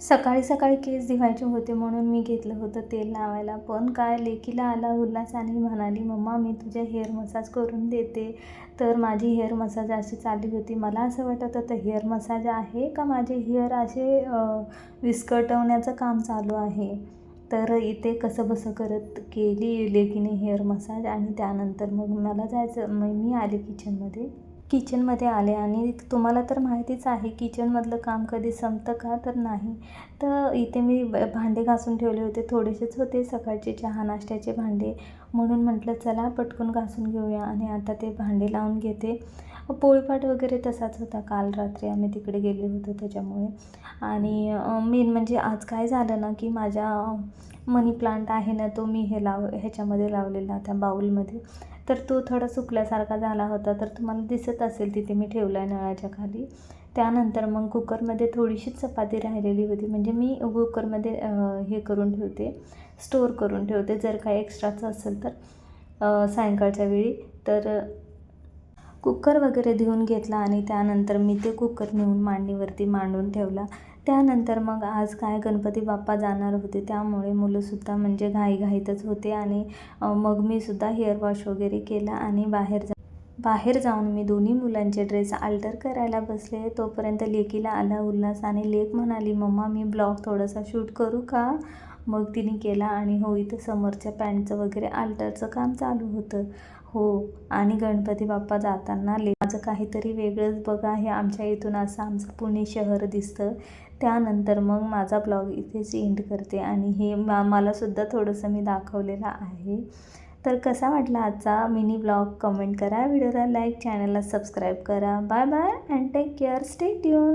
सकाळी सकाळी केस धुवायचे होते म्हणून मी घेतलं होतं तेल लावायला. पण काय लेकीला आला उल्हास आणि म्हणाली, "मम्मा मी तुझे हेअर मसाज करून देते." तर माझी हेअर मसाज अशी चालली होती. मला असं वाटत होतं हेअर मसाज आहे का माझे हेअर असे विस्कटवण्याचं काम चालू आहे. तर इथे कसंबसं करत केली लेकीने हेअर मसाज आणि त्यानंतर मग मला जायचं, मग मी आले किचनमध्ये आले आणि तुम्हाला तर माहितीच आहे किचनमधलं काम कधी संपतं का? तर नाही. तर इथे मी भांडे घासून ठेवले होते, थोडेसेच होते सकाळचे चहा नाश्त्याचे भांडे, म्हणून म्हटलं चला पटकन घासून घेऊया आणि आता ते भांडे लावून घेते. पोळपाट वगैरे तसाच होता, काल रात्री आम्ही तिकडे गेले होतो त्याच्यामुळे. आणि मेन म्हणजे आज काय झालं ना, की माझा मनी प्लांट आहे ना, तो मी ह्याच्यामध्ये लावलेला त्या बाऊलमध्ये. तर तो थोडा सुकल्यासारखा झाला होता, तर तुम्हाला दिसत असेल तिथे मी ठेवला आहे नळाच्या खाली. त्यानंतर मग कुकरमध्ये थोडीशीच चपाती राहिलेली होती, म्हणजे मी कुकरमध्ये हे करून ठेवते, स्टोअर करून ठेवते जर काही एक्स्ट्राचं असेल तर सायंकाळच्या वेळी. तर कुकर वगैरे धुवून घेतला आणि त्यानंतर मी ते कुकर नेऊन मांडणीवरती मांडून ठेवला. त्यानंतर मग आज काय गणपती बाप्पा जाणार होते, त्यामुळे मुलंसुद्धा म्हणजे घाईघाईतच होते आणि मग मी सुद्धा हेअर वॉश वगैरे केला आणि बाहेर जाऊन मी दोन्ही मुलांचे ड्रेस अल्टर करायला बसले. तोपर्यंत लेकीला आला उल्हास आणि लेक म्हणाली, "मम्मा मी ब्लॉग थोडासा शूट करू का?" मग तिने केला आणि हो, इथं समोरच्या पॅन्टचं वगैरे अल्टरचं काम चालू होतं. हो, आणि गणपती बाप्पा जाताना माझं काहीतरी वेगळंच बघा, हे आमच्या इथून असं आमचं पुणे शहर दिसतं. त्यानंतर मग माझा ब्लॉग इथेच एंड करते आणि हे मलासुद्धा थोडंसं मी दाखवलेलं आहे. तर कसा वाटला आजचा मिनी ब्लॉग कमेंट करा, व्हिडिओला लाईक, चॅनलला सबस्क्राईब करा. Bye bye and take care, stay tune.